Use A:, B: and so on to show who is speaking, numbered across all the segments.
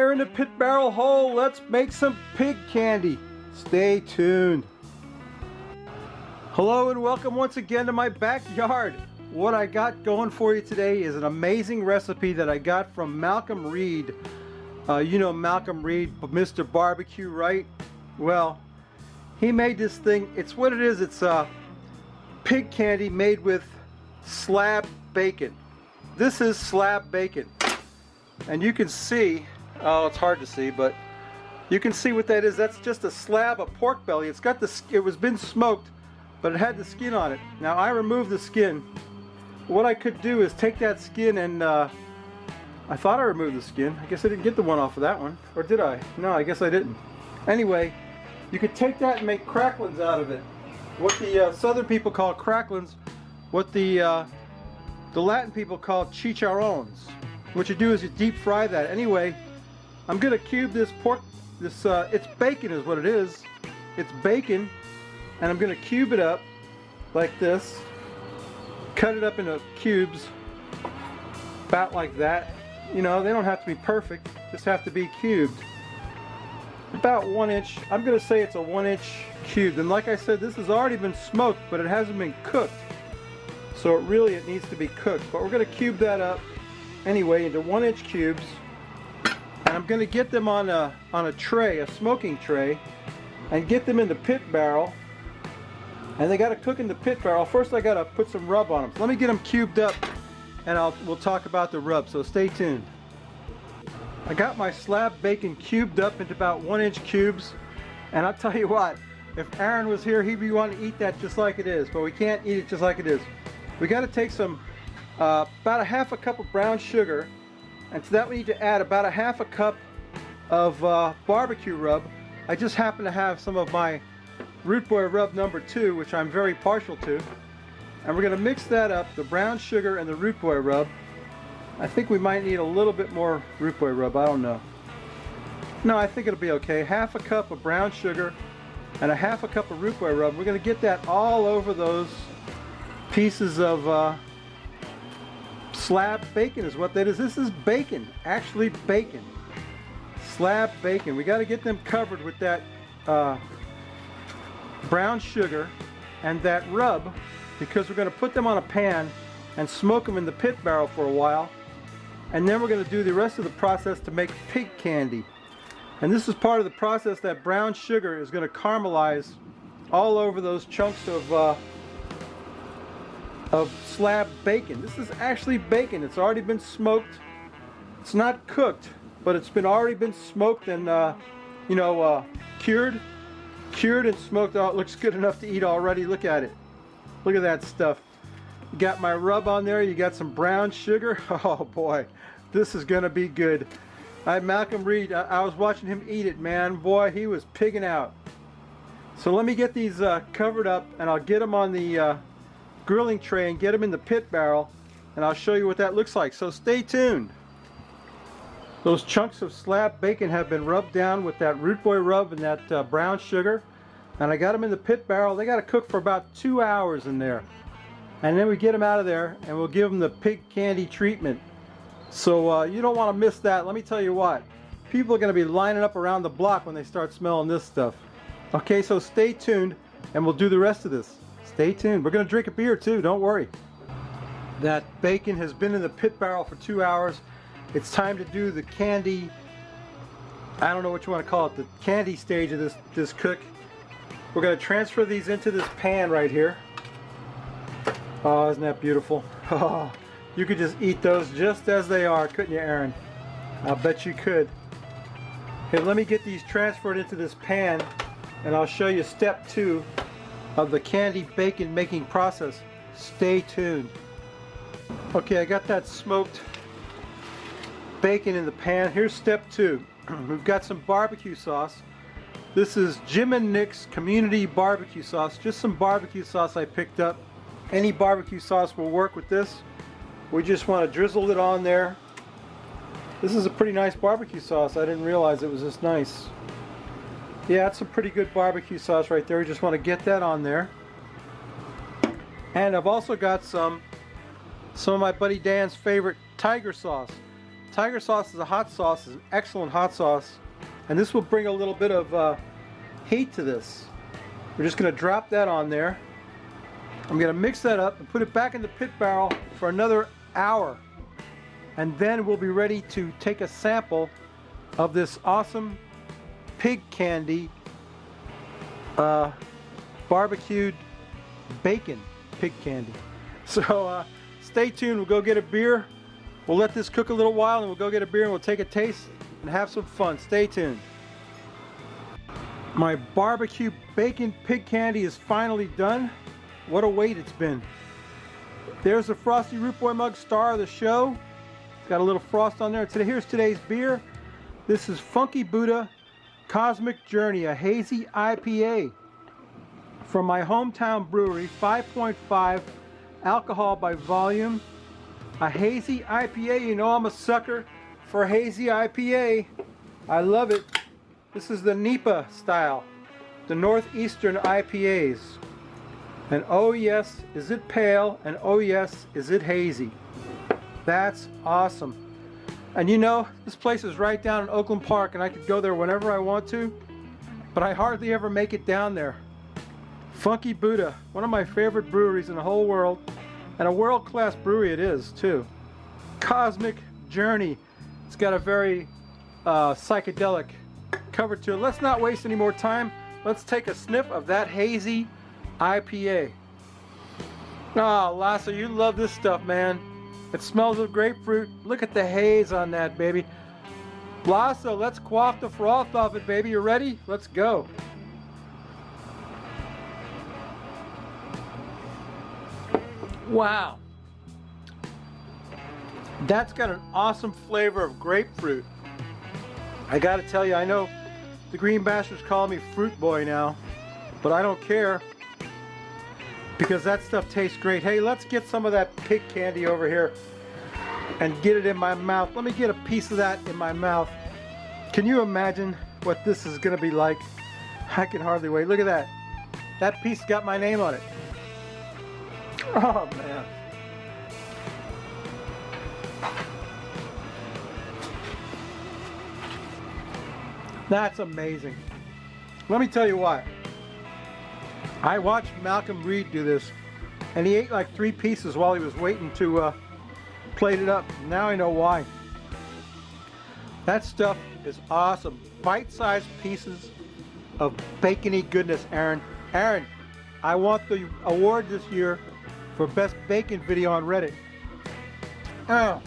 A: fire in the pit barrel hole. Let's make some pig candy. Stay tuned. Hello and welcome once again to my backyard. What I got going for you today is an amazing recipe that I got from Malcolm Reed. You know Malcolm Reed, Mr. Barbecue, right? Well, he made this thing. It's what it is. It's pig candy made with slab bacon. This is slab bacon. And you can see, oh, it's hard to see, but you can see what that is. That's just a slab of pork belly. It's got it was been smoked, but it had the skin on it. Now I removed the skin. What I could do is take that skin and I thought I removed the skin. I guess I didn't get the one off of that one, or did I? No, I guess I didn't. Anyway, you could take that and make cracklins out of it. What the southern people call cracklins, what the Latin people call chicharrones. What you do is you deep fry that. Anyway, I'm gonna cube this pork. It's bacon is what it is. It's bacon, and I'm gonna cube it up like this. Cut it up into cubes, about like that. You know, they don't have to be perfect, just have to be cubed. About 1 inch. I'm gonna say it's a 1 inch cube. And like I said, this has already been smoked, but it hasn't been cooked. So it needs to be cooked. But we're gonna cube that up anyway into 1 inch cubes. And I'm gonna get them on a tray, a smoking tray, and get them in the pit barrel. And they gotta cook in the pit barrel. First I gotta put some rub on them. So let me get them cubed up and we'll talk about the rub, so stay tuned. I got my slab bacon cubed up into about 1 inch cubes, and I'll tell you what, if Aaron was here, he'd be wanting to eat that just like it is, but we can't eat it just like it is. We got to take some, about a half a cup of brown sugar, and to that we need to add about a half a cup of barbecue rub. I just happen to have some of my Rootboy Rub number 2, which I'm very partial to, and we're going to mix that up, the brown sugar and the Rootboy Rub. I think we might need a little bit more Rootboy Rub, I don't know. No, I think it'll be okay. Half a cup of brown sugar and a half a cup of Rootboy Rub. We're going to get that all over those pieces of slab bacon is what that is. This is bacon, actually bacon. Slab bacon. We got to get them covered with that brown sugar and that rub, because we're going to put them on a pan and smoke them in the pit barrel for a while. And then we're going to do the rest of the process to make pig candy. And this is part of the process. That brown sugar is going to caramelize all over those chunks of slab bacon. This is actually bacon. It's already been smoked. It's not cooked, but it's already been smoked and cured and smoked. Oh, it looks good enough to eat already. Look at it. Look at that stuff. You got my rub on there. You got some brown sugar. Oh boy, this is gonna be good. Malcolm Reed, I was watching him eat it, man. Boy, he was pigging out. So let me get these covered up, and I'll get them on the grilling tray and get them in the pit barrel, and I'll show you what that looks like. So stay tuned. Those chunks of slab bacon have been rubbed down with that Rootboy Rub and that brown sugar, and I got them in the pit barrel. They got to cook for about 2 hours in there. And then we get them out of there and we'll give them the pig candy treatment. So you don't want to miss that. Let me tell you what, people are going to be lining up around the block when they start smelling this stuff. Okay, so stay tuned and we'll do the rest of this. Stay tuned. We're going to drink a beer too, don't worry. That bacon has been in the pit barrel for 2 hours. It's time to do the candy, I don't know what you want to call it, the candy stage of this cook. We're going to transfer these into this pan right here. Oh, isn't that beautiful? Oh, you could just eat those just as they are, couldn't you, Aaron? I'll bet you could. Hey, let me get these transferred into this pan, and I'll show you step 2 of the candy bacon making process. Stay tuned. Okay, I got that smoked bacon in the pan. Here's step 2. We've got some barbecue sauce. This is Jim and Nick's Community Barbecue Sauce. Just some barbecue sauce I picked up. Any barbecue sauce will work with this. We just want to drizzle it on there. This is a pretty nice barbecue sauce. I didn't realize it was this nice. Yeah, it's a pretty good barbecue sauce right there. We just want to get that on there. And I've also got some of my buddy Dan's favorite tiger sauce. Tiger sauce is a hot sauce, is an excellent hot sauce, and this will bring a little bit of heat to this. We're just going to drop that on there. I'm going to mix that up and put it back in the pit barrel for another hour, and then we'll be ready to take a sample of this awesome pig candy, barbecued bacon pig candy. So stay tuned. We'll go get a beer. We'll let this cook a little while, and we'll go get a beer and we'll take a taste and have some fun. Stay tuned. My barbecue bacon pig candy is finally done. What a wait it's been. There's the Frosty Rootboy mug, star of the show. It's got a little frost on there. Here's today's beer. This is Funky Buddha Cosmic Journey, a hazy IPA from my hometown brewery, 5.5 alcohol by volume. A hazy IPA. You know I'm a sucker for hazy IPA. I love it. This is the NEPA style, the Northeastern IPAs. And oh yes, is it pale, and oh yes, is it hazy. That's awesome. And you know, this place is right down in Oakland Park, and I could go there whenever I want to, but I hardly ever make it down there. Funky Buddha, one of my favorite breweries in the whole world, and a world-class brewery it is too. Cosmic Journey. It's got a very psychedelic cover to it. Let's not waste any more time. Let's take a sniff of that hazy IPA. Oh, Lasso, you love this stuff, man. It smells of grapefruit. Look at the haze on that, baby. Lasso, let's quaff the froth off it, baby. You ready? Let's go. Wow. That's got an awesome flavor of grapefruit. I gotta tell you, I know the Green Bastards call me Fruit Boy now, but I don't care because that stuff tastes great. Hey, let's get some of that pig candy over here and get it in my mouth. Let me get a piece of that in my mouth. Can you imagine what this is gonna be like? I can hardly wait. Look at that. That piece got my name on it. Oh man. That's amazing. Let me tell you what. I watched Malcolm Reed do this, and he ate like 3 pieces while he was waiting to plate it up. Now I know why. That stuff is awesome. Bite-sized pieces of bacony goodness, Aaron. Aaron, I want the award this year for best bacon video on Reddit. Oh.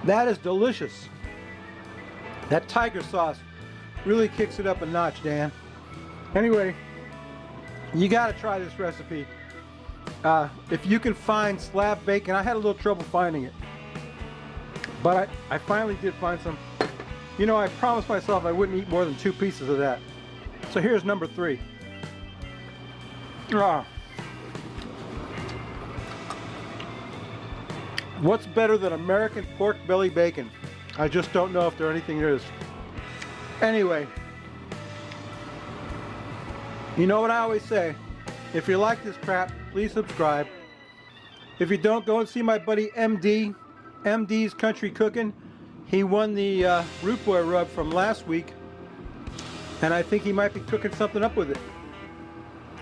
A: That is delicious. That tiger sauce really kicks it up a notch, Dan. Anyway, you gotta try this recipe. If you can find slab bacon, I had a little trouble finding it, but I finally did find some. You know, I promised myself I wouldn't eat more than 2 pieces of that. So here's number 3. What's better than American pork belly bacon? I just don't know if there anything is. Anyway, you know what I always say, if you like this crap, please subscribe. If you don't, go and see my buddy MD's Country Cooking. He won the Rootboy Rub from last week, and I think he might be cooking something up with it.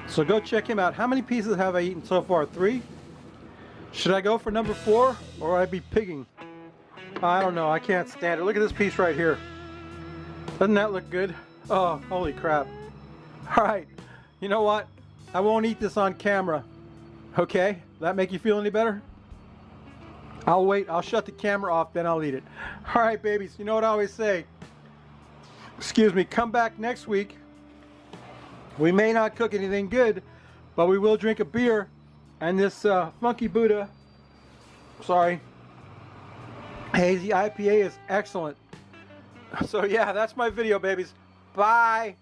A: So go check him out. How many pieces have I eaten so far? 3? Should I go for number 4, or would I be pigging? I don't know. I can't stand it. Look at this piece right here. Doesn't that look good? Oh, holy crap. All right. You know what? I won't eat this on camera. Okay? That make you feel any better? I'll wait. I'll shut the camera off, then I'll eat it. All right, babies. You know what I always say? Excuse me. Come back next week. We may not cook anything good, but we will drink a beer. And this Funky Buddha, hazy IPA is excellent. So yeah, that's my video, babies. Bye.